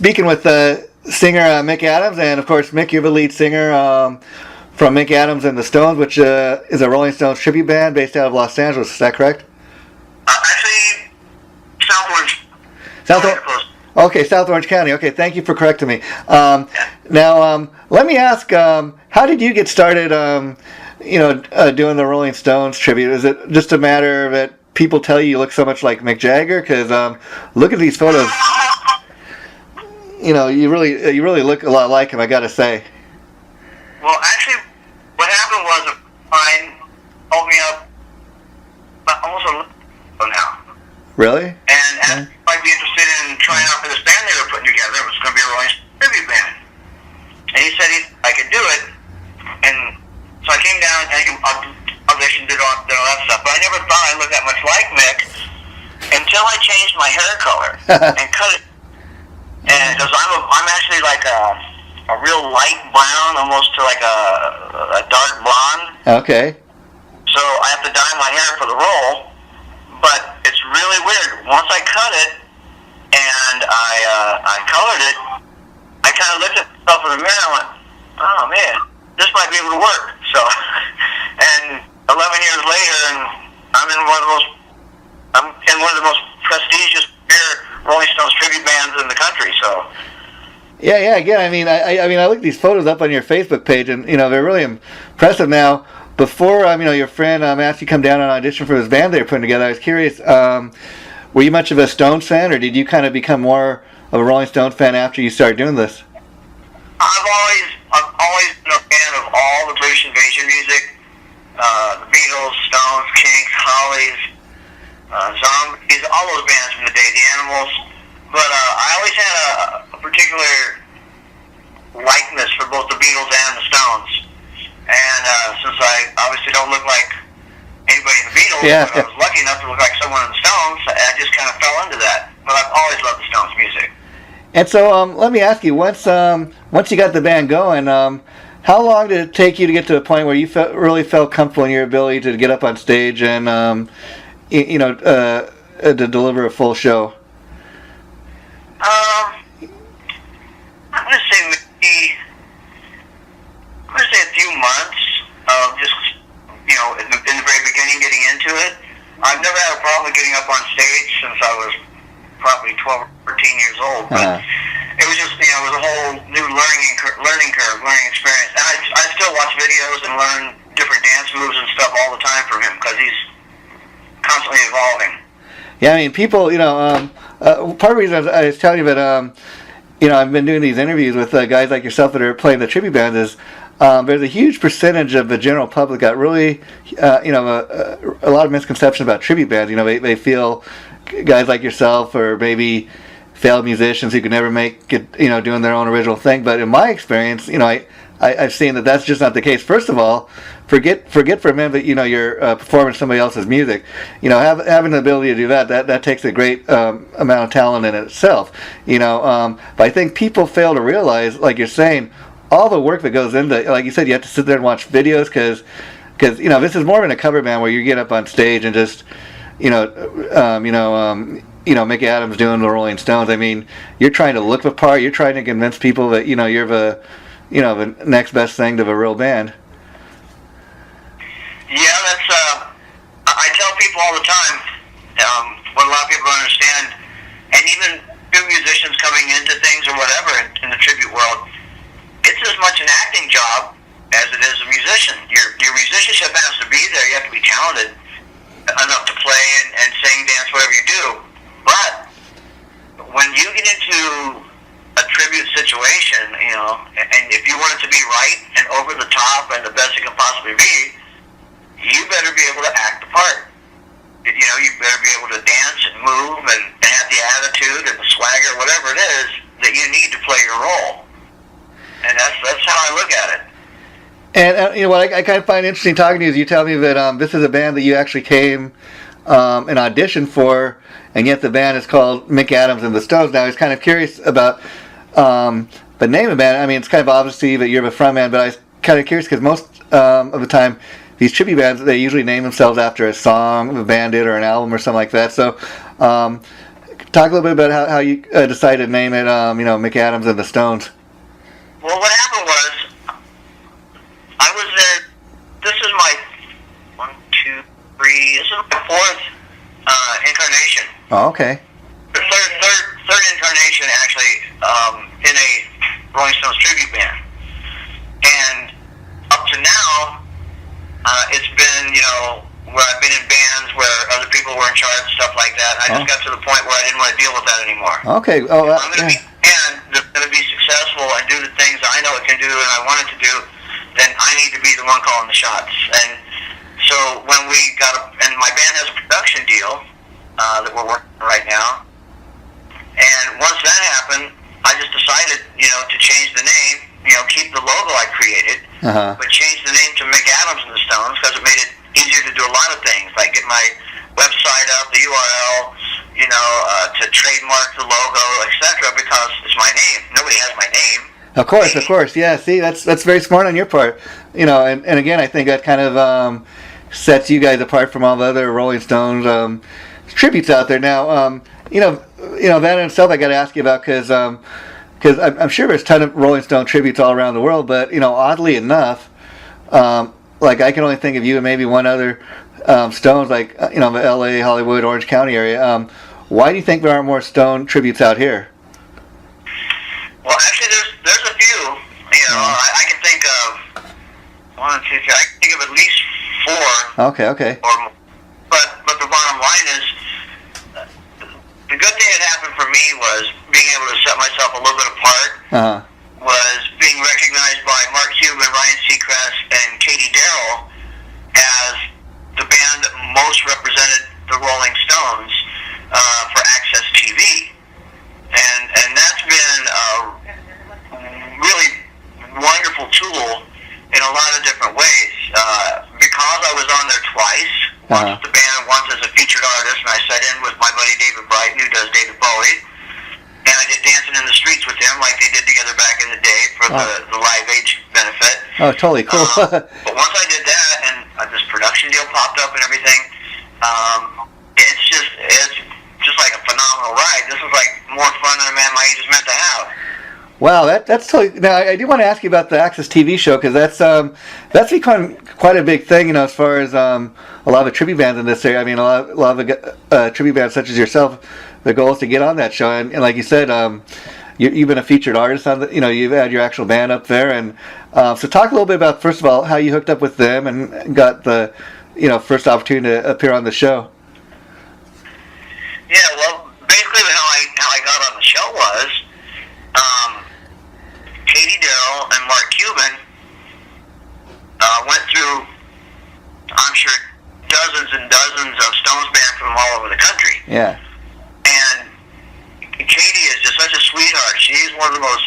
speaking with singer Mick Adams, and of course, Mick, you're the lead singer from Mick Adams and the Stones, which is a Rolling Stones tribute band based out of Los Angeles. Is that correct? Actually, South Orange. Okay, South Orange County. Okay, thank you for correcting me. Now, let me ask, how did you get started, doing the Rolling Stones tribute? Is it just a matter that people tell you look so much like Mick Jagger? Because look at these photos. You really look a lot like him, I gotta say. Well, actually, what happened was a friend called me up almost a month ago now. Really? And asked if I'd be interested in trying out for this band they were putting together. It was going to be a Rolling Stones tribute band. And he said I could do it. And so I came down and auditioned, did all that stuff. But I never thought I looked that much like Mick until I changed my hair color and cut it. And because I'm actually like a real light brown, almost to like a dark blonde. Okay. So I have to dye my hair for the role. But it's really weird. Once I cut it and I colored it, I kind of looked at myself in the mirror and went, "Oh man, this might be able to work." So, and 11 years later, and I'm in one of the most prestigious Rolling Stones tribute bands in the country. So. Yeah. Again, I looked these photos up on your Facebook page, and they're really impressive. Now, before your friend asked you to come down and audition for this band they were putting together, I was curious, were you much of a Stones fan, or did you kind of become more of a Rolling Stones fan after you started doing this? I've always been a fan of all the British Invasion music, the Beatles, Stones, Kinks, Hollies, Zombies, all those bands from the day, the Animals. But I always had a particular likeness for both the Beatles and the Stones. And since I obviously don't look like anybody in the Beatles, but I was lucky enough to look like someone in the Stones, I just kind of fell into that. But I've always loved the Stones music. And so let me ask you, once you got the band going, how long did it take you to get to a point where you really felt comfortable in your ability to get up on stage and to deliver a full show? I'm going to say maybe a few months of just, in the very beginning getting into it. I've never had a problem getting up on stage since I was probably 12 or 13 years old. But it was just, it was a whole new learning curve, learning experience. And I still watch videos and learn different dance moves and stuff all the time from him because he's constantly evolving. Yeah, people, part of the reason I was telling you that, I've been doing these interviews with guys like yourself that are playing the tribute bands is there's a huge percentage of the general public that really, a lot of misconceptions about tribute bands. They feel guys like yourself or maybe failed musicians who could never make it, doing their own original thing. But in my experience, I've seen that that's just not the case. First of all, forget for a minute that you're performing somebody else's music. Having the ability to do that takes a great amount of talent in itself. But I think people fail to realize, like you're saying, all the work that goes into, like you said, you have to sit there and watch videos because this is more than a cover band where you get up on stage and just Mick Adams doing the Rolling Stones. You're trying to look the part. You're trying to convince people that you're the next best thing to the real band. Yeah, that's. I tell people all the time. What a lot of people don't understand, and even new musicians coming into things or whatever in the tribute world, it's as much an acting job as it is a musician. Your musicianship has to be there. You have to be talented enough to play and sing, dance, whatever you do. But when you get into a tribute situation, and if you want it to be right and over the top and the best it can possibly be, you better be able to act the part. You better be able to dance and move and have the attitude and the swagger, whatever it is, that you need to play your role. And that's how I look at it. And what I kind of find interesting talking to you is you tell me that this is a band that you actually came and auditioned for, and yet the band is called Mick Adams and the Stones. Now I was kind of curious about the name of the band. It's kind of obviously that you're the front man, but I was kind of curious because most of the time these tribute bands, they usually name themselves after a song the band did or an album or something like that. So talk a little bit about how you decided to name it, Mick Adams and the Stones. Well, what happened was, I was there. This is my 1, 2, 3. This is my fourth incarnation. Oh, okay. The third incarnation, actually, in a Rolling Stones tribute band. And up to now, it's been, where I've been in bands where other people were in charge and stuff like that. I just got to the point where I didn't want to deal with that anymore. Okay. Oh, if I'm going to be a band that's going to be successful and do the things I know it can do and I want it to do, then I need to be the one calling the shots. And so when we and my band has a production deal that we're working on right now. And once that happened, I just decided, to change the name, keep the logo I created, but change the name to Mick Adams and the Stones because it made it easier to do a lot of things, like get my website up, the URL, to trademark the logo, etc. Because it's my name. Nobody has my name. Of course. Yeah, see, that's very smart on your part. And again, I think that kind of sets you guys apart from all the other Rolling Stones tributes out there. Now, that in itself I got to ask you about because I'm sure there's a ton of Rolling Stone tributes all around the world, but oddly enough, like I can only think of you and maybe one other Stones, like the L.A., Hollywood, Orange County area. Why do you think there aren't more Stone tributes out here? Well, actually, there's a few. I can think of 1, 2, 3. I can think of at least 4. Okay. Or more. But the bottom line is, the good thing that happened for me was being able to set myself a little bit apart. Was being recognized by Mark Cuban, Ryan Seacrest, and Katie Darrell as the band that most represented the Rolling Stones for Access TV. And that's been a really wonderful tool in a lot of different ways. Because I was on there twice, once with the band and once as a featured artist, and I sat in with my buddy David Brighton, who does David Bowie, and I did Dancing in the Streets with him like they did together back in the day for the Live Age benefit. Oh, totally cool. But once I did that, and this production deal popped up and everything, it's just like a phenomenal ride. This is like more fun than a man my age is meant to have. Wow, that's totally. Now I do want to ask you about the Access TV show because that's become quite a big thing, as far as a lot of tribute bands in this area. I mean, a lot of tribute bands such as yourself, the goal is to get on that show, and like you said, you've been a featured artist on the. You've had your actual band up there, and so talk a little bit about first of all how you hooked up with them and got the first opportunity to appear on the show. Yeah, well, basically how I got on the show was. Katie Darrell and Mark Cuban went through, I'm sure, dozens and dozens of Stones bands from all over the country. Yeah. And Katie is just such a sweetheart. She's one of the most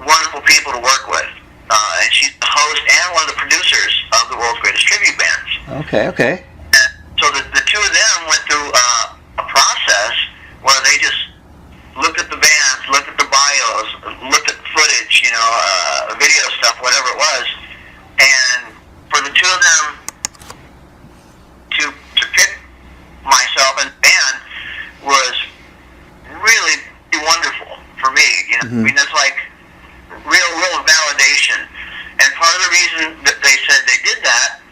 wonderful people to work with. And she's the host and one of the producers of the world's greatest tribute bands. Okay. And so the two of them went through a process where they just looked at the bands, looked at the bios, looked at footage, video stuff, whatever it was, and for the two of them to pick myself and the band was really wonderful for me. I mean, that's like real validation. And part of the reason that they said they did that,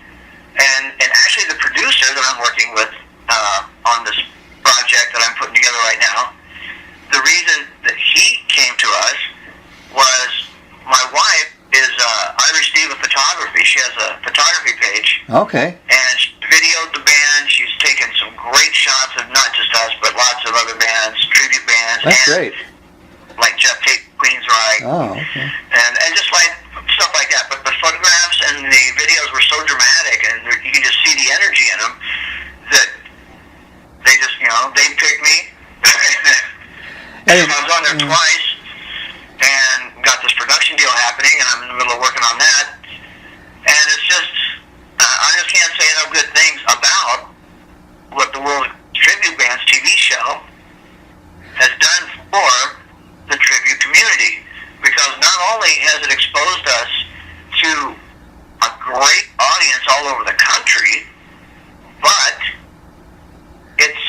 and actually the producer that I'm working with on this project that I'm putting together right now, the reason that he came to us was my wife is Irish Diva Photography. She has a photography page. Okay. And she videoed the band. She's taken some great shots of not just us, but lots of other bands, tribute bands. That's great. Like Jeff Tate, Queensryche. Oh, okay. And just like stuff like that. But the photographs and the videos were so dramatic, and you can just see the energy in them that they just, they picked me. I was on there twice and got this production deal happening, and I'm in the middle of working on that. And it's just, I just can't say enough good things about what the World Tribute Bands TV show has done for the tribute community. Because not only has it exposed us to a great audience all over the country, but it's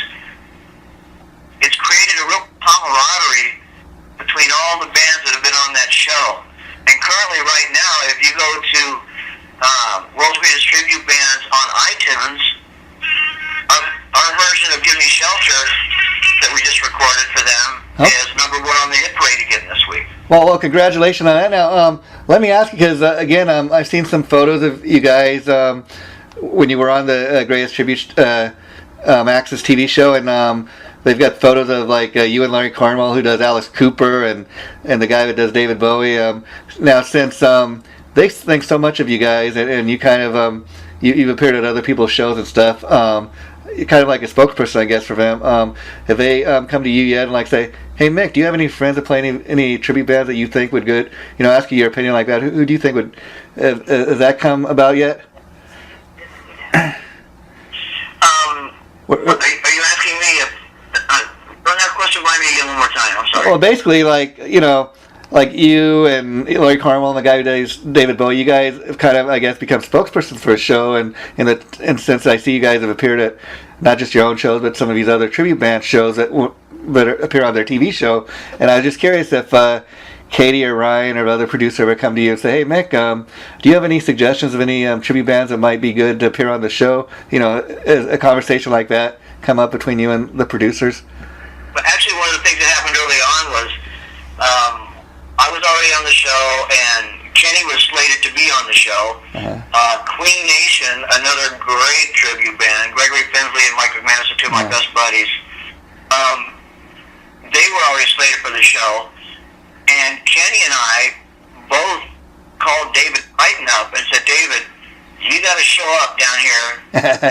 it's created a real camaraderie between all the bands that have been on that show. And currently, right now, if you go to World's Greatest Tribute Bands on iTunes, our version of Give Me Shelter that we just recorded for them is number 1 on the hit parade again this week. Well, congratulations on that. Now, let me ask you, because, again, I've seen some photos of you guys when you were on the Greatest Tribute Access TV show, and they've got photos of, like, you and Larry Cornwell, who does Alice Cooper, and the guy that does David Bowie. Now, since they think so much of you guys, and you kind of, you've appeared at other people's shows and stuff, you're kind of like a spokesperson, I guess, for them. Have they come to you yet and, like, say, hey, Mick, do you have any friends that play any tribute bands that you think would good, ask you your opinion like that? Who do you think would, has that come about yet? Are you asking me if, run that question by me again one more time, I'm sorry. Well, basically, like you and Larry Cornwell and the guy who does David Bowie, you guys have kind of, I guess, become spokespersons for a show, and since I see you guys have appeared at not just your own shows, but some of these other tribute band shows that appear on their TV show, and I was just curious if Katie or Ryan or other producer ever come to you and say, hey, Mick, do you have any suggestions of any tribute bands that might be good to appear on the show? A conversation like that come up between you and the producers? But actually, one of the things that happened early on was I was already on the show, and Kenny was slated to be on the show. Queen Nation, another great tribute band, Gregory Finsley and Mike McManus are two of my best buddies. They were already slated for the show, and Kenny and I both called David Brighton up and said, David, you got to show up down here.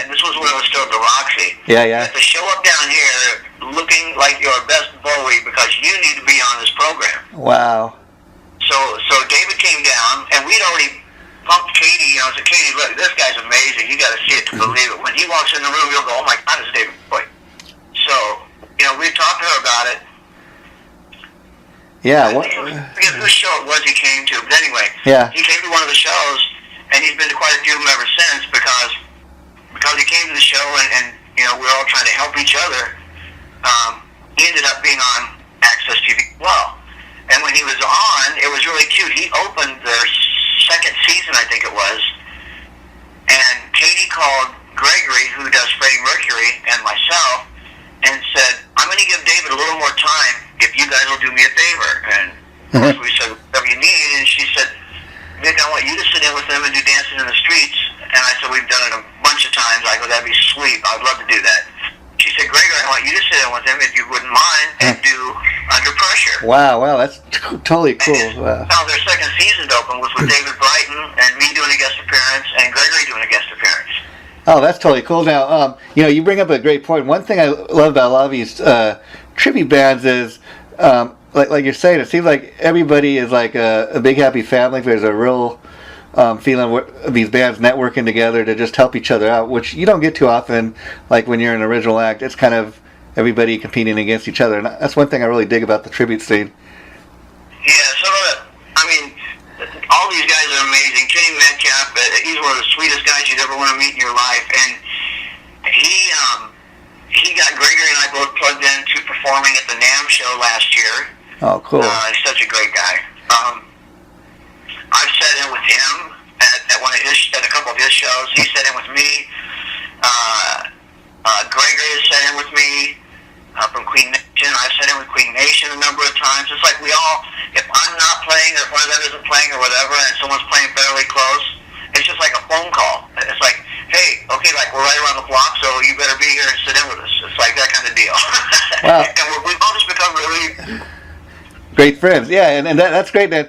And this was when it was still at the Roxy. Yeah. You have to show up down here looking like your best Bowie, because you need to be on this program. Wow. So David came down, and we'd already pumped Katie. I said, Katie, look, this guy's amazing. You got to see it to believe it. When he walks in the room, you'll go, oh my God, it's David Bowie. So, we talked to her about it. Yeah. I forget whose show it was he came to, but anyway, he came to one of the shows, and he's been to quite a few of them ever since, because he came to the show, and we're all trying to help each other. He ended up being on Access TV as well. And when he was on, it was really cute. He opened their second season, I think it was, and Katie called Gregory, who does Freddie Mercury, and myself, and said, I'm going to give David a little more time if you guys will do me a favor. And of course we said, whatever you need. And she said, Mick, I want you to sit in with them and do Dancing in the Streets. And I said, we've done it a bunch of times. I go, that'd be sweet. I'd love to do that. She said, Gregory, I want you to sit in with them, if you wouldn't mind, and do Under Pressure. Wow, that's totally cool. And how their second season opened was with David Brighton and me doing a guest appearance and Gregory doing a guest appearance. Oh, that's totally cool. Now, you bring up a great point. One thing I love about a lot of these tribute bands is, like you're saying, it seems like everybody is like a big happy family. There's a real feeling of these bands networking together to just help each other out, which you don't get too often. Like when you're an original act, it's kind of everybody competing against each other, and that's one thing I really dig about the tribute scene. Yeah, all these guys are amazing. Kenny Metcalf, he's one of the sweetest guys you'd ever want to meet in your life, and he got Gregory and I both plugged into performing at the NAMM show last year. Oh, cool. He's such a great guy. I've sat in with him at a couple of his shows. He sat in with me. Gregory has sat in with me from Queen Nation. I've sat in with Queen Nation a number of times. It's like we all, if I'm not playing or if one of them isn't playing or whatever, and someone's playing fairly close, it's just like a phone call. It's like, hey, okay, like we're right around the block, so you better be here and sit in with us. It's like that kind of deal. Wow. And we've all just become really great friends. Yeah, and that's great. And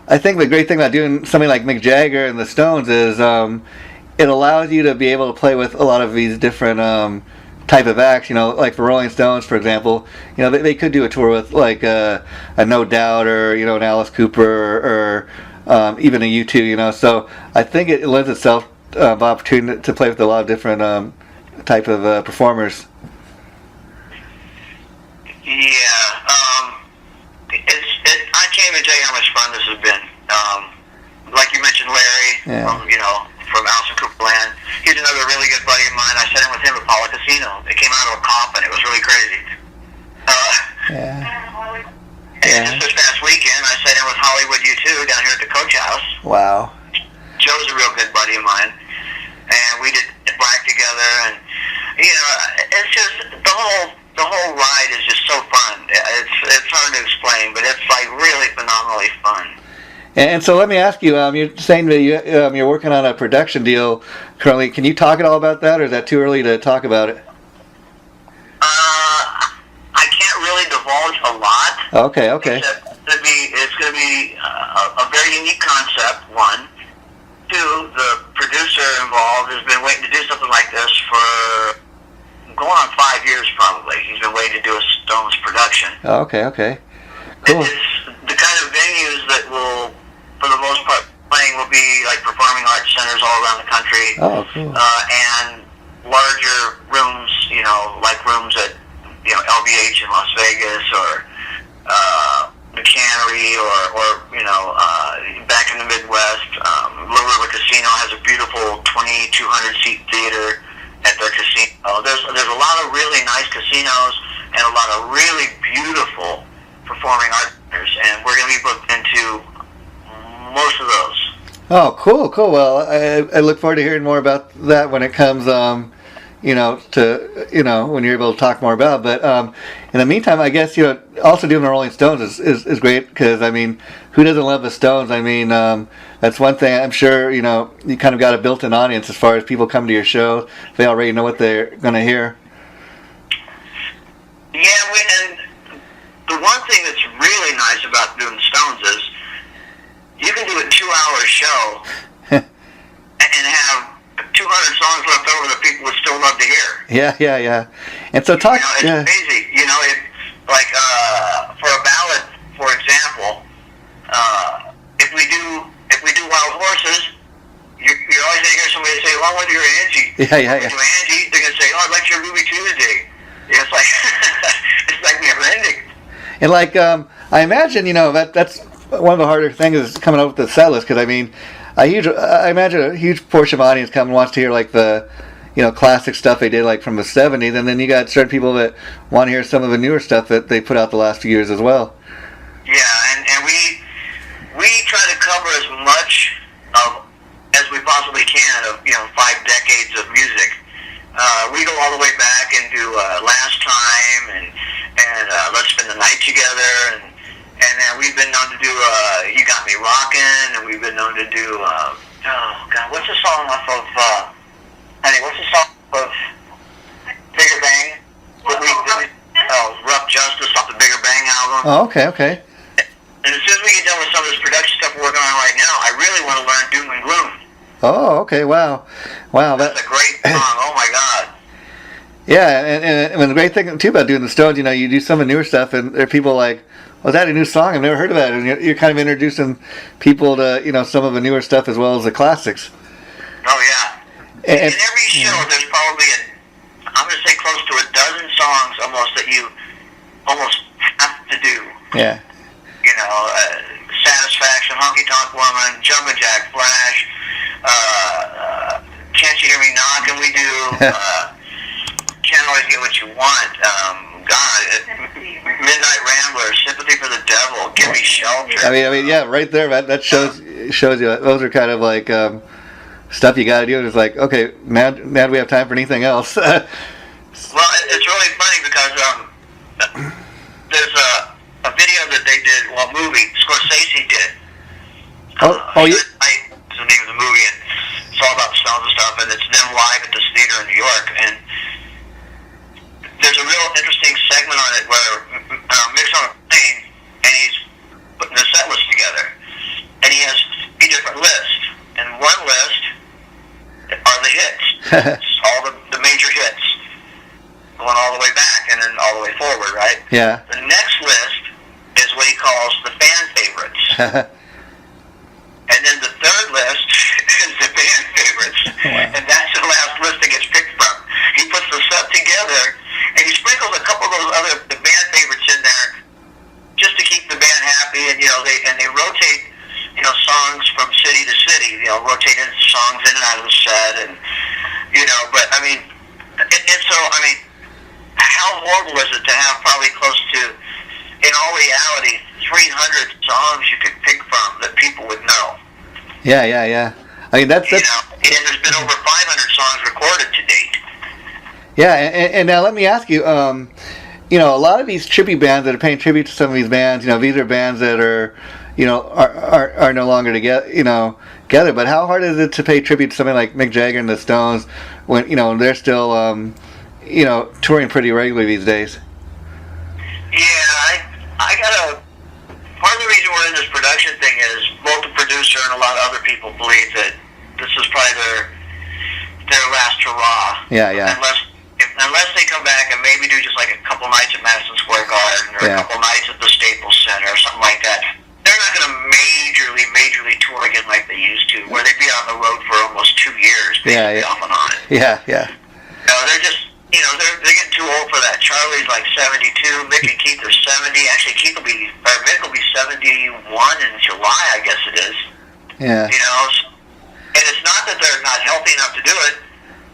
I think the great thing about doing something like Mick Jagger and the Stones is it allows you to be able to play with a lot of these different type of acts. Like for Rolling Stones, for example, they could do a tour with like a No Doubt or an Alice Cooper or even a U2. So I think it lends itself opportunity to play with a lot of different type of performers. Yeah, I can't even tell you how much fun this has been. Like you mentioned, Larry, from Alice Cooper Land. He's another really good buddy of mine. I sat in with him at Apollo Casino. It came out of a coffin. It was really crazy. And just this past weekend, I sat in with Hollywood U2 down here at the Coach House. Wow. Joe's a real good buddy of mine, and we did black together. And it's just the whole ride is just so fun. It's hard to explain, but it's like really phenomenally fun. And so let me ask you, you're saying that you're working on a production deal currently. Can you talk at all about that, or is that too early to talk about it? I can't really divulge a lot. Okay. It's going to be a very unique concept, one. Two, the producer involved has been waiting to do something like this for going on 5 years probably. He's been waiting to do a Stones production. Okay. Cool. It's the kind of venues that will, for the most part, playing will be like performing arts centers all around the country. Oh, cool. And larger rooms, like rooms at LVH in Las Vegas or the Cannery or back in the Midwest. Little River Casino has a beautiful 2,200 seat theater at their casino. There's a lot of really nice casinos and a lot of really beautiful performing arts centers, and we're going to be booked into most of those. Oh, cool. Well, I look forward to hearing more about that when it comes, when you're able to talk more about it. But in the meantime, I guess, also doing the Rolling Stones is great because, I mean, who doesn't love the Stones? I mean, that's one thing. I'm sure, you kind of got a built-in audience as far as people come to your show. They already know what they're going to hear. Yeah, and the one thing that's really nice about doing the Stones is you can do a 2-hour show and have 200 songs left over that people would still love to hear. Yeah. And so talk. It's crazy. For a ballad, for example, if we do Wild Horses, you're always going to hear somebody say, "Well, I want to hear Angie." Yeah. If we do Angie, they're going to say, "Oh, I'd like to hear Ruby Tuesday." It's like it's like never ending. And I imagine, that's one of the harder things is coming up with the set list, because I mean, I imagine a huge portion of the audience wants to hear the classic stuff they did from the 70s, and then you got certain people that want to hear some of the newer stuff that they put out the last few years as well. Yeah, and we try to cover as much as we possibly can of 5 decades of music. We go all the way back into Last Time and Let's Spend the Night Together, and then we've been known to do You Got Me Rockin', and we've been known to do what's the song off of Bigger Bang? Rough Justice off the Bigger Bang album. Oh, okay. And as soon as we get done with some of this production stuff we're working on right now, I really want to learn Doom and Gloom. Oh, okay, wow. That's a great song. Oh my God. Yeah, and the great thing too about doing the Stones, you do some of the newer stuff, and there are people like, "Well, is that a new song? I've never heard of that." And you're kind of introducing people to some of the newer stuff as well as the classics. Oh yeah. In every show, there's probably I'm going to say close to a dozen songs almost that you almost have to do. Yeah. Satisfaction, Honky Tonk Woman, Jumpin' Jack Flash, Can't You Hear Me Knockin', we do, Can't Always Get What You Want, Midnight Rambler, Sympathy for the Devil, Give Me Shelter. I mean, yeah, right there, that shows you, those are kind of stuff you gotta do. It's like, okay, now do we have time for anything else? Well, it's really funny because there's a video that they did, movie Scorsese did. Yeah. It's the name of the movie, and it's all about the Stones and stuff, and it's them live at this theater in New York, and there's a real interesting segment on it where Mick's on a plane, and he's putting the set list together, and he has 3 different lists, and one list are the hits, all the major hits, going all the way back and then all the way forward, right? Yeah. The next list is what he calls the fan favorites. And then the third list is the band favorites. Wow. And that's the last list that gets picked from. He puts the set together, and he sprinkles a couple of those the band favorites in there just to keep the band happy, and they rotate songs from city to city, rotating songs in and out of the set, and But I mean, and so I mean, how horrible is it to have probably close to, in all reality, 300 songs you could pick from that people would know? Yeah. I mean, that's and there's been over 500 songs recorded to date. Yeah, and now let me ask you, a lot of these tribute bands that are paying tribute to some of these bands, these are bands that are, are no longer together. But how hard is it to pay tribute to somebody like Mick Jagger and the Stones when they're still touring pretty regularly these days? Yeah, I got part of the reason we're in this production thing is both the producer and a lot of other people believe that this is probably their last hurrah. Yeah. Unless they come back and maybe do just like a couple nights at Madison Square Garden or a couple nights at the Staples Center or something like that. They're not going to majorly tour again like they used to, where they'd be on the road for almost 2 years, basically off and on. Yeah. No, they're just, they're getting too old for that. Charlie's like 72, Mick and Keith are 70. Actually, Mick will be 71 in July, I guess it is. Yeah. And it's not that they're not healthy enough to do it,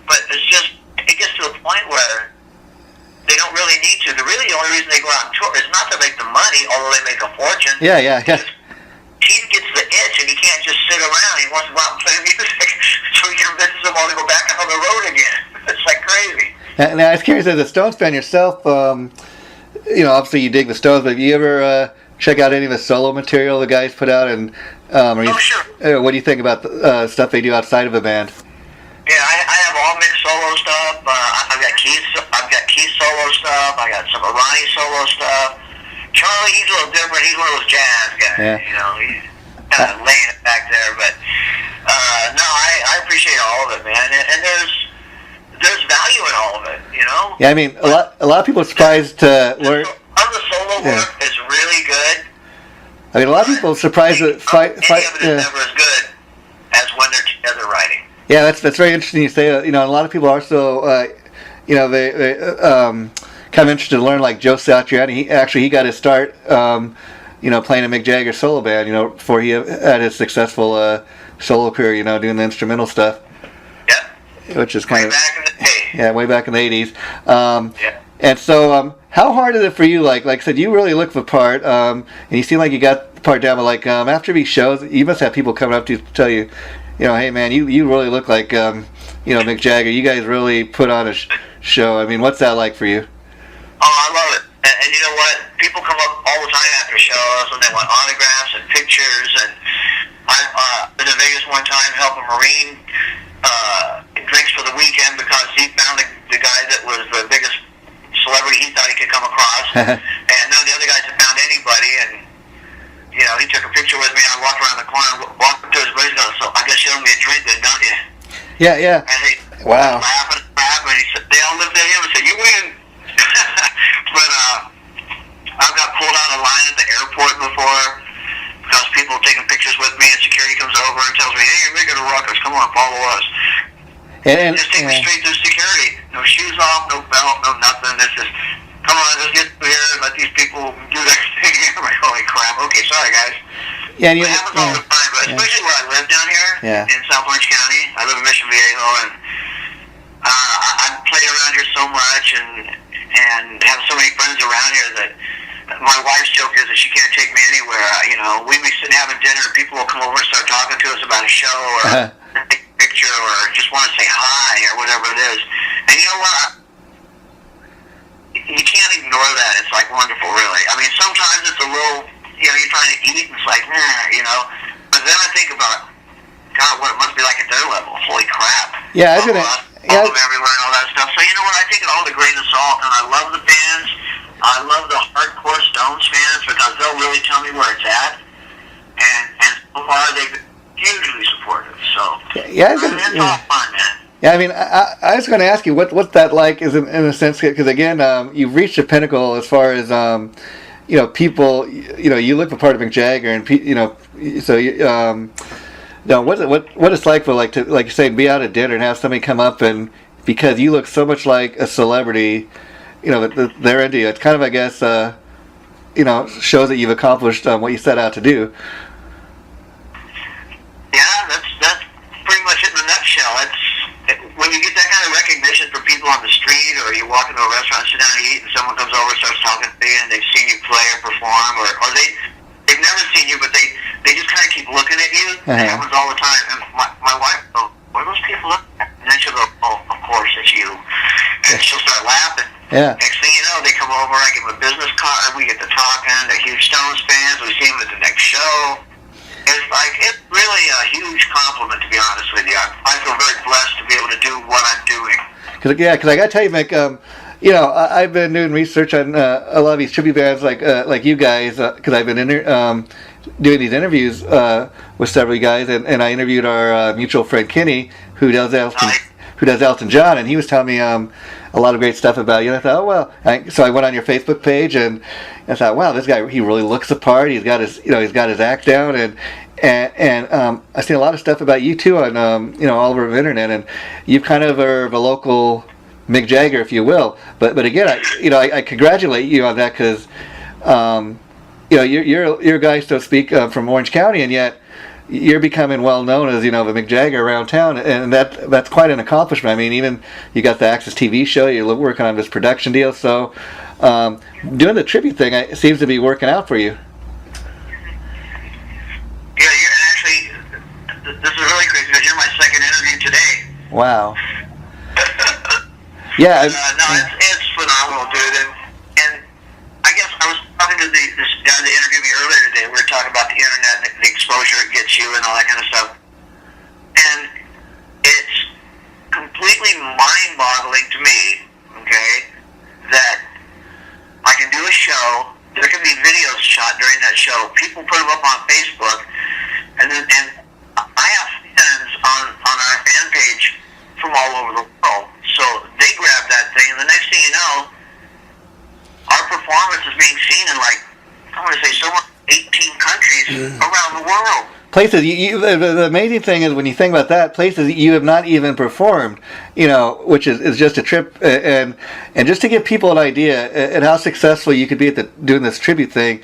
but it's just, it gets to a point where they don't really need to. The only reason they go out and tour is not to make the money, although they make a fortune. Yeah. He gets the itch and he can't just sit around. He wants to go out and play music so he convinces them all to go back on the road again. It's like crazy. Now, I was curious, as a Stones fan yourself, obviously you dig the Stones, but have you ever check out any of the solo material the guys put out? And sure. What do you think about the stuff they do outside of a band? Yeah, I have all mixed solo stuff. I've got Keith solo stuff. I got some of Ronnie solo stuff. Charlie, he's a little different. He's one of those jazz guys. Yeah. He's kind of laying it back there. But no, I appreciate all of it, man. And there's value in all of it. Yeah, I mean, a lot of people are surprised to learn. The solo work is really good. I mean, a lot of people are surprised that any of it is never as good as when they're together writing. Yeah, that's very interesting you say. A lot of people are so, they kind of interested to learn, like Joe Satriani. He got his start, playing a Mick Jagger solo band, before he had his successful solo career, doing the instrumental stuff. Yeah. Which is kind of back in the day. Yeah, way back in the 80s. And so, how hard is it for you? Like I said, you really look the part, and you seem like you got the part down. But after these shows, you must have people coming up to you to tell you, hey man, you really look like Mick Jagger. You guys really put on a show. I mean, what's that like for you? Oh, I love it. And you know what? People come up all the time after shows and they want autographs and pictures. And I've been to Vegas one time to help a Marine drinks for the weekend because he found the guy that was the biggest celebrity he thought he could come across. And none of the other guys had found anybody. And he took a picture with me. I walked around the corner, walked up to his buddy, so I guess you owe me a drink then, don't you? Yeah. And he wow. Laughing, and he said, they all looked at him and said, you win. But I've got pulled out of line at the airport before because people are taking pictures with me and security comes over and tells me, hey, you're making a ruckus, come on, follow us. And just take me straight through security. No shoes off, no belt, no nothing. It's just, come on, let's get through here and let these people do their thing. I'm like, holy crap. Okay, sorry, guys. Yeah, and it happens all the time, but especially where I live down here in South Orange County. I live in Mission Viejo, and I play around here so much and have so many friends around here that my wife's joke is that she can't take me anywhere. We'd be sitting having dinner, and people will come over and start talking to us about a show or take a picture or just want to say hi or whatever it is. And you know what? You can't ignore that. It's like wonderful, really. I mean, sometimes it's a little, you're trying to eat and it's like, But then I think about, God, what it must be like at their level. Holy crap. Yeah, I was gonna. All of everywhere and all that stuff. So you know what? I take it all with a grain of salt, and I love the fans. I love the hardcore Stones fans because they'll really tell me where it's at. And so far they've been hugely supportive. So it's all fun, man. Yeah, I mean, I was going to ask you what's that like? Is in a sense because again, you've reached a pinnacle as far as people. You look for part of Mick Jagger, and so what it's like for like you say, be out at dinner and have somebody come up and because you look so much like a celebrity, that they're into you. It's kind of, I guess, shows that you've accomplished what you set out to do. Yeah, that's pretty much it in a nutshell. When you get that or you walk into a restaurant, sit down and eat, and someone comes over and starts talking to you, and they've seen you play or perform, or they've never seen you, but they just kind of keep looking at you. It happens all the time. And my wife will go, what are those people looking at? And then she'll go, oh, of course, it's you. And she'll start laughing. Yeah. Next thing you know, they come over, I give them a business card, we get to talking, they're huge Stones fans, we see them at the next show. It's really a huge compliment, to be honest with you. I feel very blessed to be able to do what I'm doing. Because I got to tell you, Mick, I've been doing research on a lot of these tribute bands like you guys, because I've been doing these interviews with several guys, and I interviewed our mutual friend Kenny, who does Elton John, and he was telling me a lot of great stuff about you. And I thought, oh well. So I went on your Facebook page, and I thought, wow, this guy, he really looks the part. He's got his act down, and I've seen a lot of stuff about you too on all over the internet, and you kind of are the local Mick Jagger, if you will. But again, I congratulate you on that, because you're a guy, so to speak, from Orange County, and yet you're becoming well known as the Mick Jagger around town, and that's quite an accomplishment. I mean, even you got the Access TV show, you're working on this production deal, so doing the tribute thing seems to be working out for you. Yeah, this is really crazy because you're my second interview today. Wow. Yeah. It's phenomenal, dude. And I guess I was talking to this guy that interviewed me earlier today. We were talking about the internet and the exposure it gets you and all that kind of stuff. And it's completely mind-boggling to me, okay, that I can do a show. There can be videos shot during that show. People put them up on Facebook, and I have fans on our fan page from all over the world. So they grab that thing, and the next thing you know, our performance is being seen in I want to say somewhere 18 countries around the world. Places the amazing thing is when you think about that, places you have not even performed, which is just a trip, and just to give people an idea at how successful you could be at doing this tribute thing.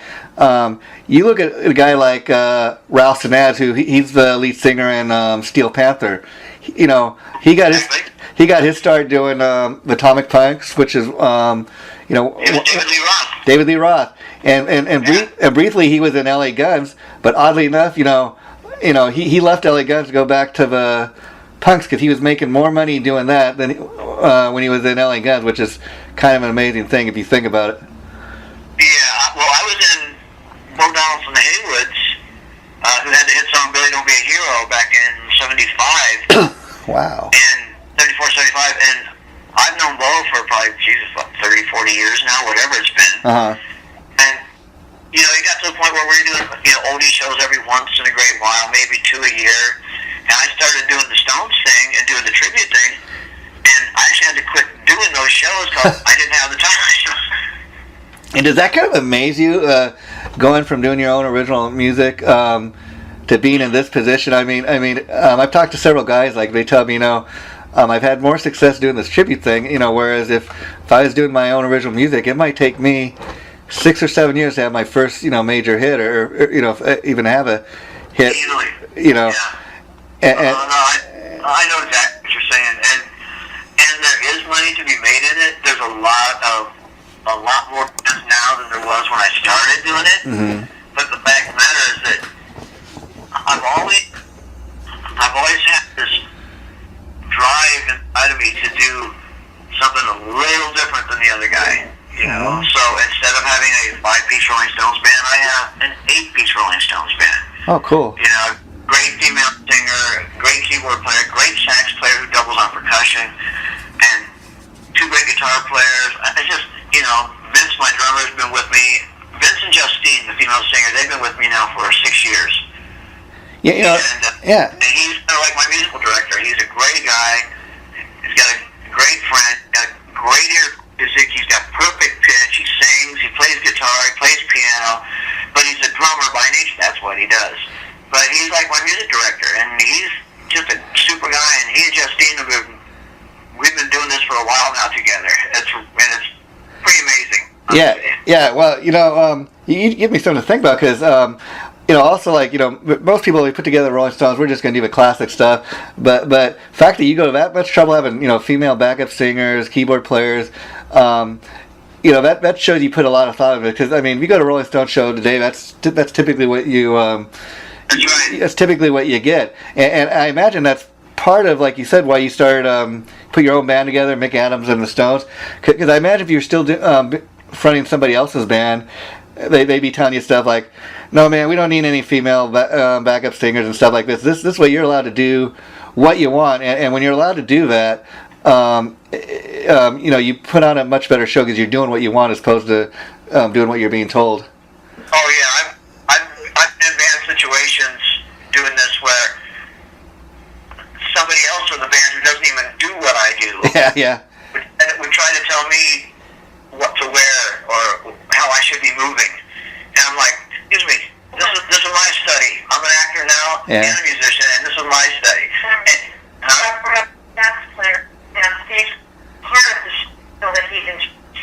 You look at a guy like Ralph Sinaz, who he's the lead singer in Steel Panther. He got his start doing the Atomic Punks, which is David Lee Roth. And briefly he was in LA Guns, but oddly enough, he left LA Guns to go back to the Punks because he was making more money doing that than when he was in LA Guns, which is kind of an amazing thing if you think about it. Yeah, well, I was in Bo Donaldson and Haywoods, who had the hit song "Billy Don't Be a Hero" back in '75. Wow. And 74, 75, and I've known Bo for probably 30, 40 years now, whatever it's been. Uh-huh. And it got to the point where we were doing oldie shows every once in a great while, maybe 2 a year. And I started doing the Stones thing and doing the tribute thing, and I actually had to quit doing those shows because I didn't have the time. And does that kind of amaze you, going from doing your own original music to being in this position? I mean, I've talked to several guys, they tell me, I've had more success doing this tribute thing, whereas if I was doing my own original music, it might take me 6 or 7 years to have my first, major hit, or even have a hit, Yeah. I know exactly what you're saying, and there is money to be made in it. There's a lot more business now than there was when I started doing it. Mm-hmm. But the fact of the matter is that I've always had this drive inside of me to do something a little different than the other guy. So instead of having a 5-piece Rolling Stones band, I have an 8-piece Rolling Stones band. Oh, cool. Great female singer, great keyboard player, great sax player who doubles on percussion, and 2 great guitar players. I just, Vince, my drummer, has been with me. Vince and Justine, the female singer, they've been with me now for 6 years. Yeah, And he's kind of like my musical director. He's a great guy. He's got a great friend, got a great ear for music. He's got perfect pitch. He sings. He plays guitar. He plays piano. But he's a drummer by nature. That's what he does. But he's like my music director, and he's just a super guy. And he and Justine we've been doing this for a while now together. It's pretty amazing. Yeah. Well, you give me something to think about, because Also like, most people, we put together Rolling Stones, we're just going to do the classic stuff. But the fact that you go to that much trouble having, female backup singers, keyboard players, that shows you put a lot of thought into it. Because, if you go to a Rolling Stones show today, that's typically what you, That's right. that's typically what you get. And I imagine that's part of, like you said, why you started, put your own band together, Mick Adams and the Stones. Because I imagine if you're still fronting somebody else's band, they'd be telling you stuff like, no man, we don't need any female backup singers and stuff like this. This way you're allowed to do what you want, and when you're allowed to do that, you put on a much better show because you're doing what you want as opposed to doing what you're being told. Oh yeah, I've been in band situations doing this where somebody else in the band who doesn't even do what I do Yeah. would try to tell me what to wear or how I should be moving, and I'm like, excuse me, this is my study. I'm an actor now and a musician, and this is my study. And, sax player, and he's part of the show that he can.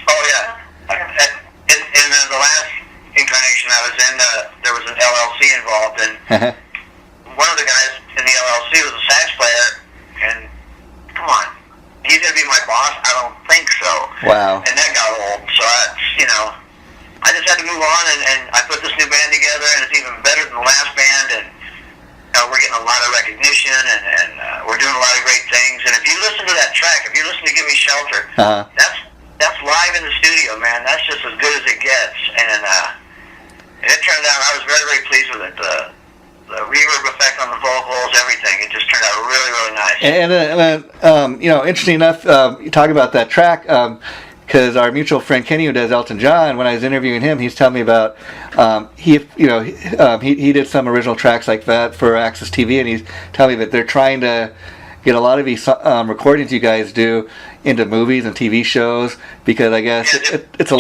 oh yeah, in the last incarnation I was in, there was an LLC involved, and one of the guys in the LLC was a sax player, and come on, he's gonna be my boss? I don't think so. Wow. And that got old, so I just had to move on, and I put this new band together, and it's even better than the last band, and we're getting a lot of recognition, and we're doing a lot of great things. And if you listen to that track, if you listen to Give Me Shelter, that's live in the studio, man. That's just as good as it gets. And it turned out, I was very, very pleased with it. The reverb effect on the vocals, everything, it just turned out really, really nice. And interesting enough, you talk about that track, because our mutual friend Kenny, who does Elton John, when I was interviewing him, he's telling me about he did some original tracks like that for Access TV, and he's telling me that they're trying to get a lot of these recordings you guys do into movies and TV shows, because I guess it's a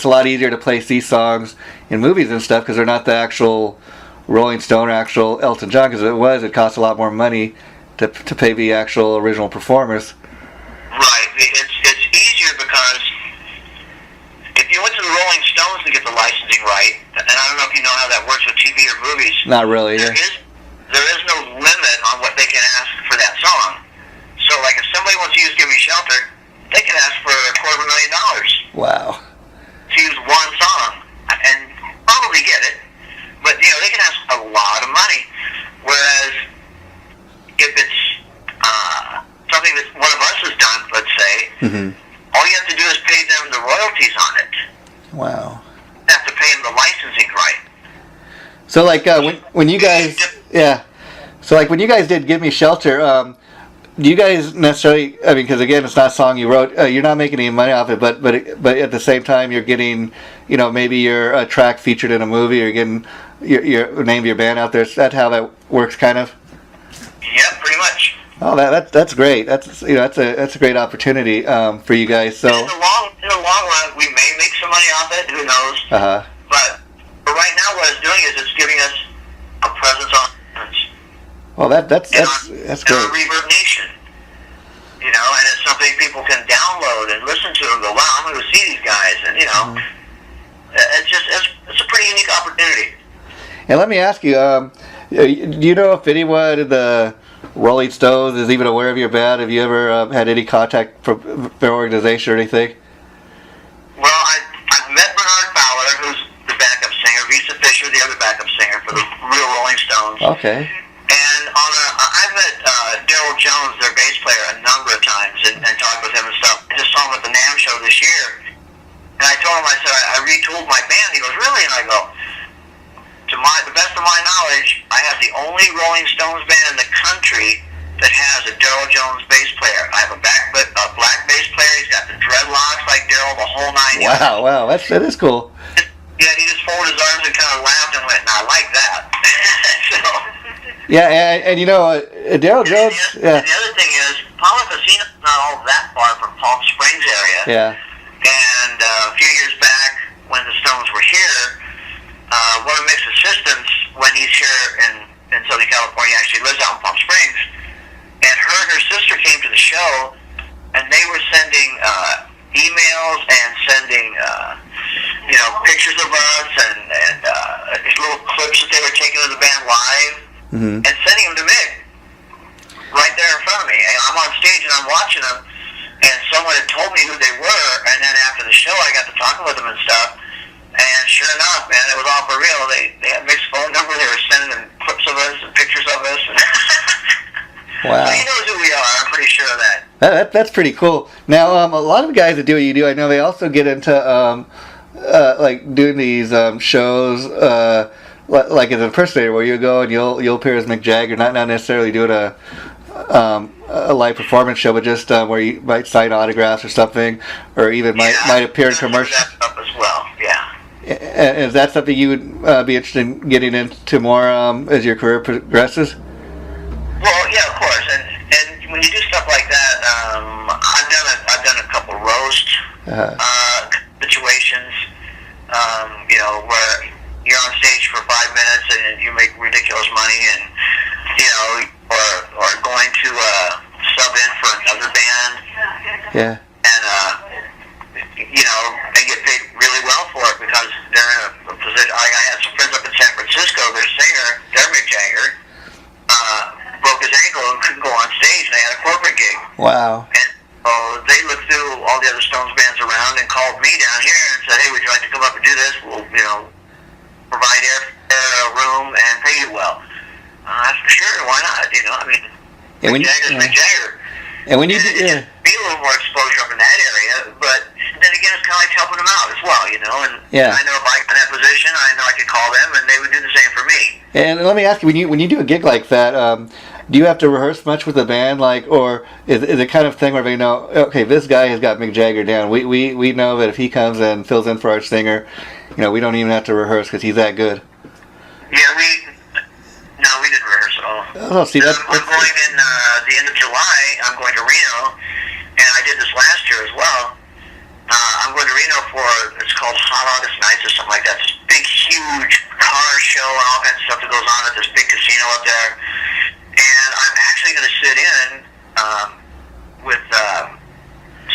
lot easier to place these songs in movies and stuff because they're not the actual Rolling Stone or actual Elton John, because it costs a lot more money to pay the actual original performers. Right. It's easier because if you went to the Rolling Stones to get the licensing right, and I don't know if you know how that works with TV or movies. Not really. There is no limit on what they can ask for that song. So, like, if somebody wants to use "Give Me Shelter," they can ask for $250,000. Wow. To use one song, and probably get it. But they can ask a lot of money. Whereas if it's something that one of us has done, let's say, all you have to do is pay them the royalties on it. Wow. You have to pay them the licensing right. So like when you guys, so like when you guys did "Give Me Shelter," do you guys necessarily? I mean, because again, it's not a song you wrote. You're not making any money off it, but at the same time, you're getting, maybe your track featured in a movie, or you're getting your name of your band out there. Is that how that works, kind of? Yeah, pretty much. Oh, that's great. That's a great opportunity for you guys. So in the long run, we may make some money off it. Who knows? But right now, what it's doing is it's giving us a presence on iTunes. Well, that's in great. our Reverb Nation. And it's something people can download and listen to and go, wow, I'm going to see these guys, and it's a pretty unique opportunity. And let me ask you, do you know if anyone in the Rolling Stones is even aware of your band? Have you ever had any contact from their organization or anything? Well, I've met Bernard Fowler, who's the backup singer, Risa Fisher, the other backup singer for the real Rolling Stones. Okay. And I've met Daryl Jones, their bass player, a number of times and talked with him and stuff. I just saw him at the NAMM show this year. And I told him, I said, I retooled my band. He goes, really? And I go, to the best of my knowledge, I have the only Rolling Stones band in the country that has a Daryl Jones bass player. I have a black bass player. He's got the dreadlocks like Daryl, the whole nine yards. Wow, that is cool. Yeah, he just folded his arms and kind of laughed and went, I like that. So, yeah, and Daryl Jones. And the other thing is, Paula Casino's not all that far from Palm Springs area. Yeah. And a few years back, when the Stones were here, one of Mick's assistants, when he's here in Southern California, actually lives out in Palm Springs, and her and her sister came to the show, and they were sending emails and sending pictures of us and little clips that they were and sending them to Mick right there in front of me. And I'm on stage and I'm watching them, and someone had told me who they were, and then after the show I got to talking with them and stuff. And sure enough, man, it was all for real. They had Mick's phone number. They were sending them clips of us and pictures of us. Wow. So he knows who we are. I'm pretty sure of that. That's pretty cool. Now, a lot of the guys that do what you do, I know they also get into like doing these shows, like as an impersonator, where you go and you'll appear as Mick Jagger, not necessarily doing a live performance show, but just where you might sign autographs or something, or even might appear in commercials. That stuff as well. Yeah. Is that something you would be interested in getting into more as your career progresses? Well, yeah, of course, and when you do stuff like that, I've done a couple roast situations, where you're on stage for 5 minutes and you make ridiculous money, and or going to sub in for another band, Yeah. and they get paid really well for it because they're in a position. I had some friends up in San Francisco. Their singer, they're Mick Jagger, broke his ankle and couldn't go on stage, and they had a corporate gig. Wow. And so they looked through all the other Stones bands around and called me down here and said, "Hey, would you like to come up and do this? We'll, provide air, a room, and pay you well." I said, "Sure, why not?" Mick Jagger's Mick Jagger. And when you do, Be a little more exposure up in that area, but then again, it's kind of like helping them out as well, And I know if I got in that position, I know I could call them, and they would do the same for me. And let me ask you, when you do a gig like that, do you have to rehearse much with the band, or is it kind of thing where they know, okay, this guy has got Mick Jagger down. We know that if he comes and fills in for our singer, we don't even have to rehearse because he's that good. Yeah, we didn't rehearse at all. Oh, see, I'm going in the end of July. I'm going to Reno, and I did this last year as well. I'm going to Reno for, it's called Hot August Nights or something like that. This big, huge car show and all kinds of stuff that goes on at this big casino up there. And I'm actually going to sit in with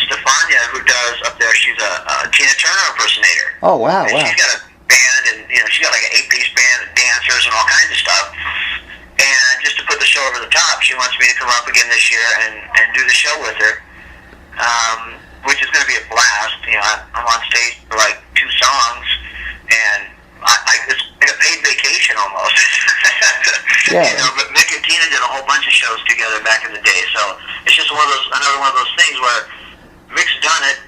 Stefania, who does up there. She's a Tina Turner impersonator. Oh, wow, and wow. She's got a band, and she's got like an 8-piece band of dancers and all kinds of stuff. And just to put the show over the top, she wants me to come up again this year and do the show with her, which is going to be a blast. I'm on stage for like 2 songs, and it's like a paid vacation almost. Yeah. But Mick and Tina did a whole bunch of shows together back in the day, so it's just another one of those things where Mick's done it,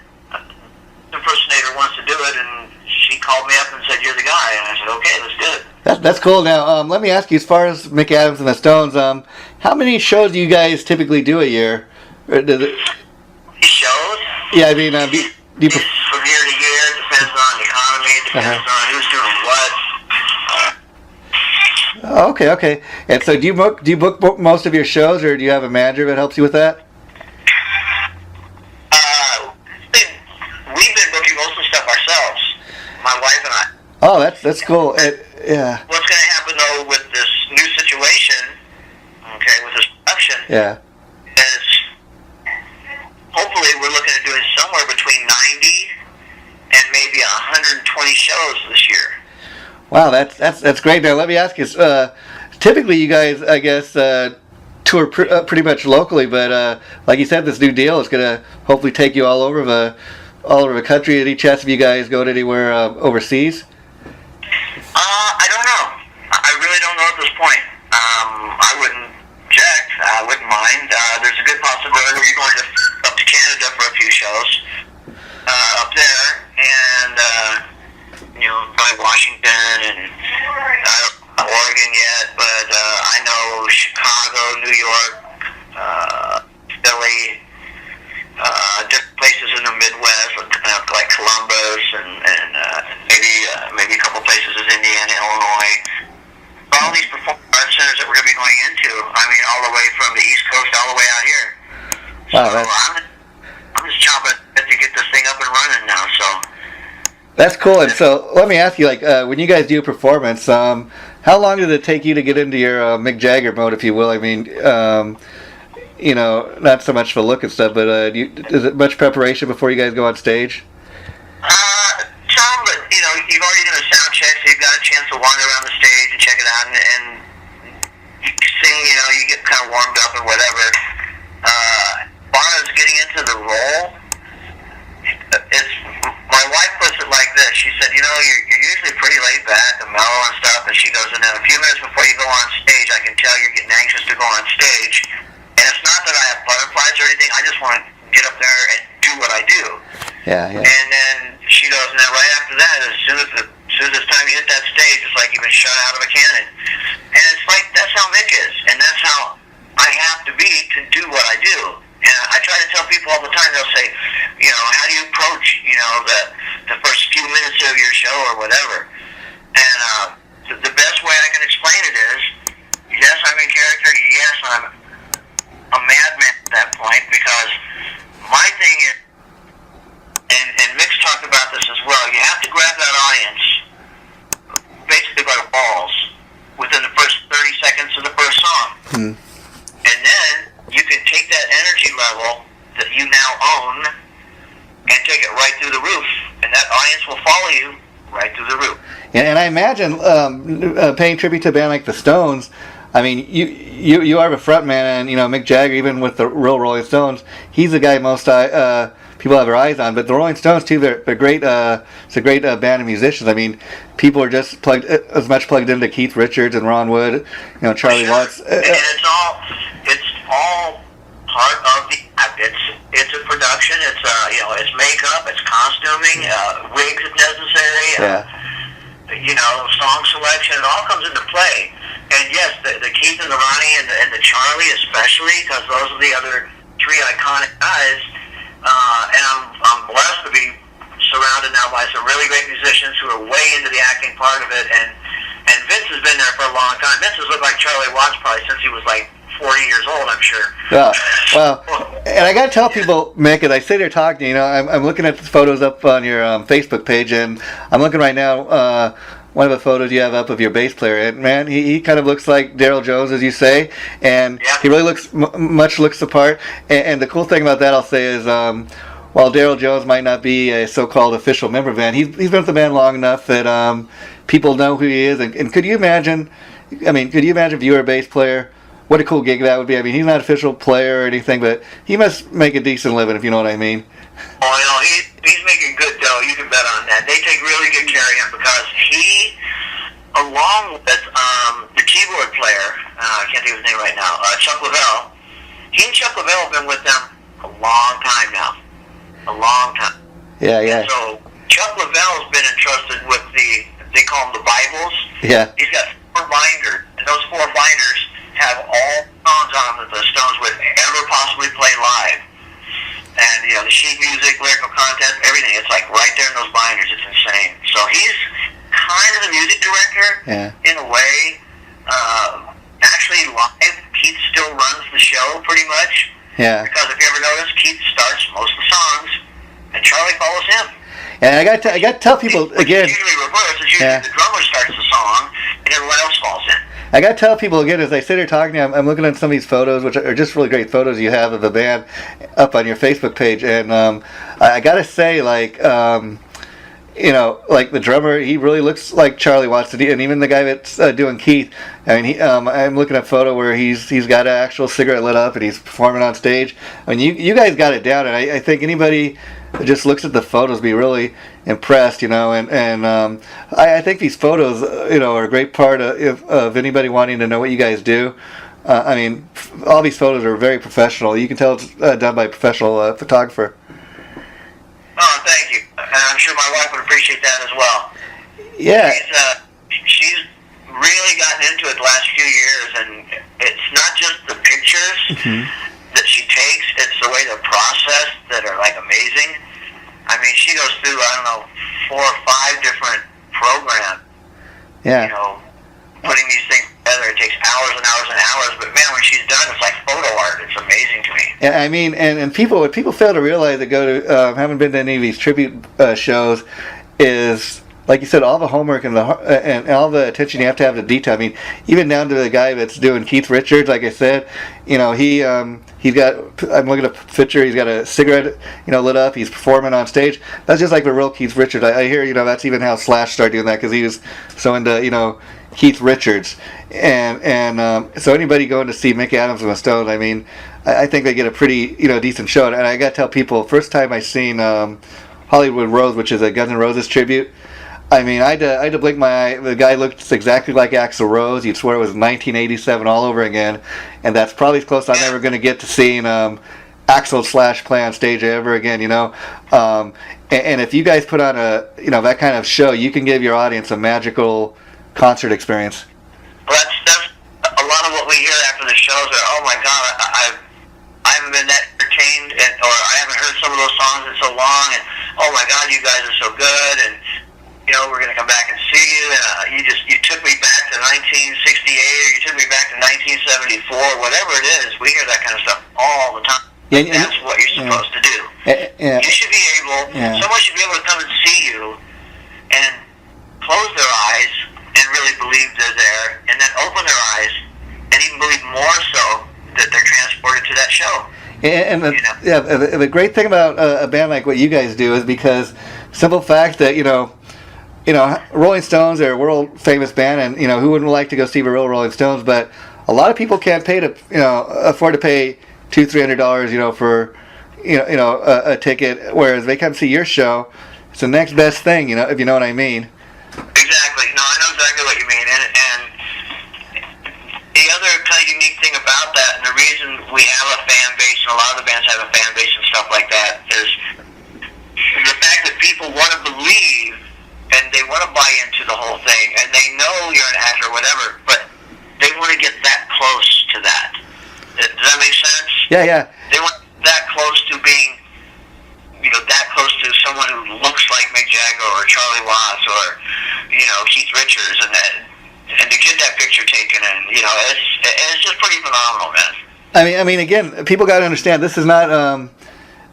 the impersonator wants to do it, and she called me up and said, "You're the guy," and I said, "Okay, let's do it." That's cool. Now, let me ask you, as far as Mick Adams and the Stones, how many shows do you guys typically do a year? Or does it... Shows? Yeah, I mean, do you... It's from year to year. It depends on the economy. It depends on who's doing what. Oh, okay. And so, do you book most of your shows, or do you have a manager that helps you with that? We've been booking most of the stuff ourselves, my wife and I. Oh, that's cool. Yeah. What's going to happen though with this new situation, with this production, is hopefully we're looking at doing somewhere between 90 and maybe 120 shows this year. Wow, that's great. Now let me ask you. Typically, you guys, I guess, tour pretty much locally, but like you said, this new deal is going to hopefully take you all over the country. Any chance of you guys going anywhere overseas? I don't know. I really don't know at this point. I wouldn't object. I wouldn't mind. There's a good possibility we're going up to Canada for a few shows up there, and probably Washington and not Oregon yet, but I know Chicago, New York, Philly, different places in the Midwest, like Columbus, and maybe a couple places in Indiana, Illinois. All these performing arts centers that we're going to be going into, all the way from the East Coast all the way out here. Wow, so I'm just chomping to get this thing up and running now, so. That's cool. And so let me ask you, when you guys do a performance, how long does it take you to get into your Mick Jagger mode, if you will? Not so much for look and stuff, but is it much preparation before you guys go on stage? Some, but you've already done a sound check, so you've got a chance to wander around the stage and check it out, and sing, you get kind of warmed up and whatever. Bonna's getting into the role. My wife puts it like this. She said, you're usually pretty laid back and mellow and stuff, and she goes, and then a few minutes before you go on stage, I can tell you're getting anxious to go on stage. And it's not that I have butterflies or anything. I just want to get up there and do what I do. Yeah. And then she goes, and then right after that, as soon as it's time you hit that stage, it's like you've been shot out of a cannon. And it's like, that's how Mick is. And that's how I have to be to do what I do. And I try to tell people all the time, they'll say, how do you approach, the first few minutes of your show or whatever. And the best way I can explain it is, yes, I'm in character, yes, I'm a madman at that point, because my thing is, and Mick's talked about this as well, you have to grab that audience basically by the balls within the first 30 seconds of the first song. And then you can take that energy level that you now own and take it right through the roof, and that audience will follow you right through the roof. And I imagine paying tribute to a band like the Stones, I mean, you are the front man, and Mick Jagger, even with the real Rolling Stones, he's the guy most people have their eyes on. But the Rolling Stones too, they're great. It's a great band of musicians. I mean, people are just as much plugged into Keith Richards and Ron Wood, Charlie Watts. And it's all part of the act. It's a production. It's it's makeup. It's costuming. Wigs if necessary. Song selection. It all comes into play. And yes, the Keith and the Ronnie and the Charlie especially, because those are the other three iconic guys. And I'm blessed to be surrounded now by some really great musicians who are way into the acting part of it. And Vince has been there for a long time. Vince has looked like Charlie Watts probably since he was like 40 years old, I'm sure. Yeah. Well, and I got to tell people, Mick, as I sit here talking, I'm looking at the photos up on your Facebook page, and I'm looking right now. One of the photos you have up of your bass player, and man, he kind of looks like Daryl Jones, as you say, and he really looks looks the part. And the cool thing about that, I'll say, is while Daryl Jones might not be a so-called official member of the band, he's been with the band long enough that people know who he is. And could you imagine? I mean, could you imagine if you were a bass player? What a cool gig that would be. I mean, he's not an official player or anything, but he must make a decent living, if you know what I mean. Oh, he's making good dough. You can bet on that. They take really good care of him because he, along with the keyboard player, I can't think of his name right now, Chuck Leavell. He and Chuck Leavell have been with them a long time now. A long time. Yeah. And so Chuck Leavell's been entrusted with they call them the Bibles. Yeah. He's got 4 binders, and those 4 binders have all songs on them that the Stones would ever possibly play live. And, the sheet music, lyrical content, everything, it's like right there in those binders. It's insane. So he's kind of the music director in a way. Actually, live, Keith still runs the show pretty much. Yeah. Because if you ever notice, Keith starts most of the songs, and Charlie follows him. And I got to tell people again. It's usually reversed. It's usually the drummer starts the song, and everyone else falls in. I got to tell people again, as I sit here talking, I'm looking at some of these photos, which are just really great photos you have of the band up on your Facebook page. And I got to say, like the drummer, he really looks like Charlie Watts. And even the guy that's doing Keith, I mean, I'm looking at a photo where he's got an actual cigarette lit up and he's performing on stage. I mean, you guys got it down. And I think anybody that just looks at the photos be really impressed, and I think these photos, are a great part of anybody wanting to know what you guys do. I mean, all these photos are very professional. You can tell it's done by a professional photographer. Oh, thank you. And I'm sure my wife would appreciate that as well. Yeah. She's really gotten into it the last few years, and it's not just the pictures that she takes, it's the way they're processed that are, like, amazing. I mean, she goes through, 4 or 5 different programs. Yeah. Putting these things together. It takes hours and hours and hours, but man, when she's done, it's like photo art. It's amazing to me. Yeah, I mean, and what people fail to realize that go to haven't been to any of these tribute shows is, like you said, all the homework and all the attention you have to have to detail. I mean, even down to the guy that's doing Keith Richards, like I said, he's got. I'm looking at a picture. He's got a cigarette, lit up. He's performing on stage. That's just like the real Keith Richards. I hear, that's even how Slash started doing that because he was so into, Keith Richards, and so anybody going to see Mick Adams and the Stones, I mean, I think they get a pretty decent show. And I got to tell people, first time I seen Hollywood Rose, which is a Guns N' Roses tribute. I mean, I had to blink my eye. The guy looked exactly like Axl Rose. You'd swear it was 1987 all over again, and that's probably as close I'm ever going to get to seeing Axl / play on stage ever again. And if you guys put on a that kind of show, you can give your audience a magical concert experience. Well, that's a lot of what we hear after the shows. Are, oh my God, I haven't been that entertained, or I haven't heard some of those songs in so long, and oh my God, you guys are so good, and we're going to come back and see you, and you took me back to 1968, or you took me back to 1974, whatever it is. We hear that kind of stuff all the time. Yeah, that's what you're supposed to do. You should be able, someone should be able to come and see you and close their eyes and really believe they're there, and then open their eyes and even believe more so that they're transported to that show. And the great thing about a band like what you guys do is because simple fact that Rolling Stones are a world famous band, and who wouldn't like to go see the real Rolling Stones? But a lot of people can't pay to afford to pay $200-$300 for a ticket, whereas they come see your show. It's the next best thing, if you know what I mean. Exactly. No, I know exactly what you mean, and the other kind of unique thing about that, and the reason we have a fan base, and a lot of the bands have a fan base and stuff like that, is the fact that people want to believe and they want to buy into the whole thing, and they know you're an actor or whatever, but they want to get that close to that. Does that make sense? Yeah. They want that close to being, that close to someone who looks like Mick Jagger or Charlie Watts or, Keith Richards, and to get that picture taken, and it's just pretty phenomenal, man. I mean, again, people got to understand this is not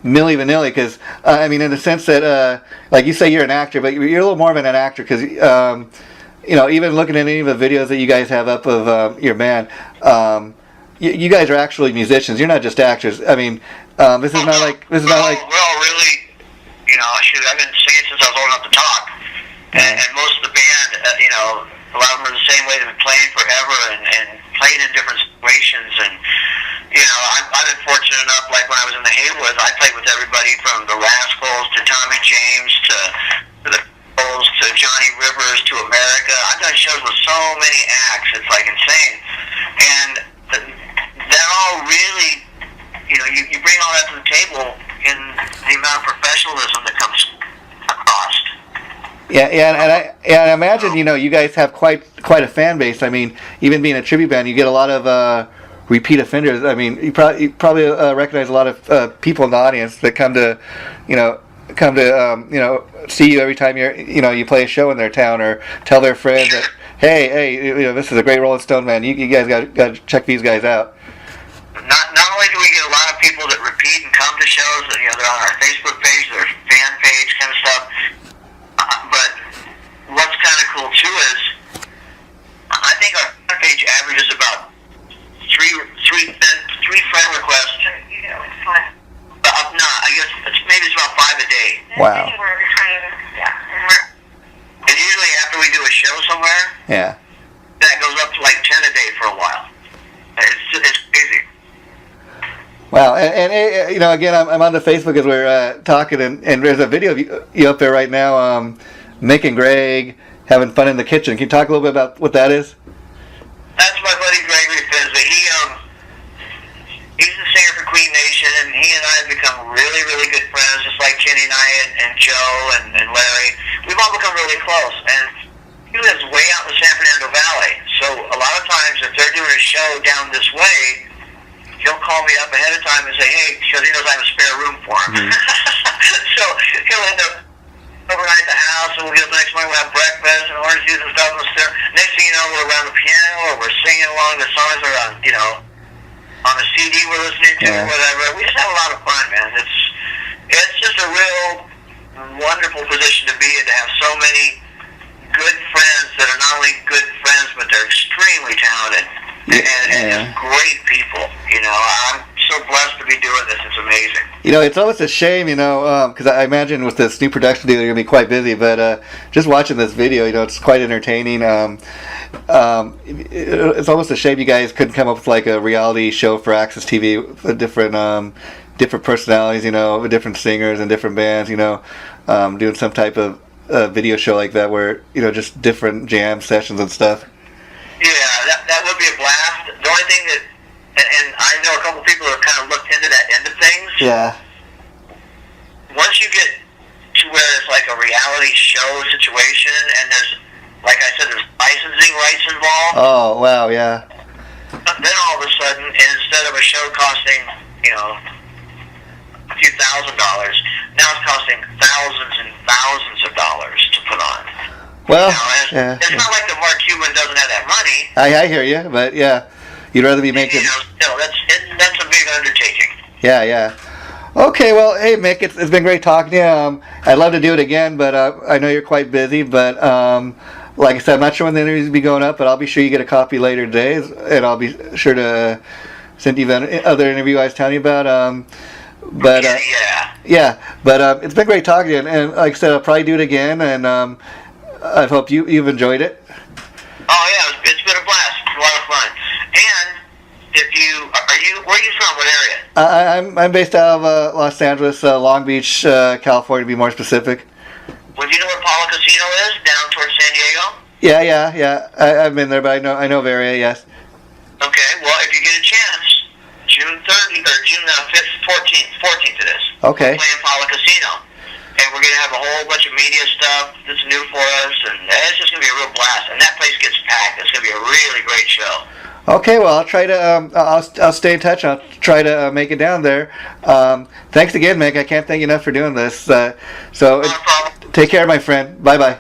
Milli Vanilli, because in the sense that like you say, you're an actor, but you're a little more of an actor because even looking at any of the videos that you guys have up of your band, you guys are actually musicians. You're not just actors. I mean, this is not like we're all really, shoot, I've been singing since I was old enough to talk, and most of the band, a lot of them are the same way. They've been playing forever and playing in different situations, and I've been fortunate enough, like when I was in the Haywoods, I played with everybody from the Rascals to Tommy James to the Beatles to Johnny Rivers to America. I've done shows with so many acts, it's like insane, and they're all really, you bring all that to the table in the amount of professionalism that comes across. Yeah, and I imagine you guys have quite a fan base. I mean, even being a tribute band, you get a lot of repeat offenders. I mean, you probably recognize a lot of people in the audience that come to see you every time you play a show in their town, or tell their friends that hey, this is a great Rolling Stone band. You guys got to check these guys out. Not only do we get a lot of people that repeat and come to shows, that they're on our Facebook page, their fan page kind of stuff. But what's kind of cool too is, I think our fan page averages about three friend requests. It's fun. No, I guess maybe it's about 5 a day. Wow. Anywhere between, And usually after we do a show somewhere, that goes up to like 10 a day for a while. It's crazy. Wow, and again, I'm on the Facebook as we're talking, and there's a video of you up there right now, Mick and Greg having fun in the kitchen. Can you talk a little bit about what that is? That's my buddy Gregory Finsley. He's the singer for Queen Nation, and he and I have become really, really good friends, just like Kenny and I and Joe and Larry. We've all become really close, and he lives way out in the San Fernando Valley. So a lot of times, if they're doing a show down this way, he'll call me up ahead of time and say, hey, because he knows I have a spare room for him. So he'll end up overnight at the house, and we'll get up the next morning, we'll have breakfast and orange juice and stuff. Next thing you know, we're around the piano, or we're singing along the songs, or on the CD we're listening to, or whatever. We just have a lot of fun, man. It's just a real wonderful position to be in, to have so many good friends that are not only good friends, but they're extremely talented and just great people. I'm so blessed to be doing this. It's amazing. You know, it's almost a shame, you know, because I imagine with this new production deal you're going to be quite busy, but just watching this video, you know, it's quite entertaining. It's almost a shame you guys couldn't come up with like a reality show for Access TV with different personalities, you know, with different singers and different bands, you know, doing some type of video show like that where, you know, just different jam sessions and stuff. Yeah, that would be a blast. The only thing that, and I know a couple people who have kind of looked into that end of things. Yeah. Once you get to where it's like a reality show situation, and there's, like I said, there's licensing rights involved. Oh, wow, yeah. Then all of a sudden, instead of a show costing, you know, a few $1,000s, now it's costing thousands and thousands of dollars to put on. Well, you know, it's not like the Mark Cuban doesn't have that money. I hear you, but yeah, you'd rather be making. You know, still, that's a big undertaking. Yeah, yeah. Okay, well, hey Mick, it's been great talking to you. I'd love to do it again, but I know you're quite busy. But like I said, I'm not sure when the interviews will be going up, but I'll be sure you get a copy later today, and I'll be sure to send you the other interview I was telling you about. But it's been great talking to you, and like I said, I'll probably do it again, and I hope you've enjoyed it. Oh yeah, it's been a blast. It's a lot of fun. And where are you from? What area? I'm based out of Los Angeles, Long Beach, California, to be more specific. Well, do you know where Apollo Casino is, down towards San Diego? Yeah. I've been there, but I know of area. Yes. Okay. Well, if you get a chance, June 30th or June 14th it is. Okay. We're playing Apollo Casino, and we're gonna have a whole bunch of media stuff that's new for us, and it's just gonna be a real blast. And that place gets packed. It's gonna be a really great show. Okay, well, I'll try to. I'll stay in touch. I'll try to make it down there. Thanks again, Mick. I can't thank you enough for doing this. So, No problem. take care, my friend. Bye bye.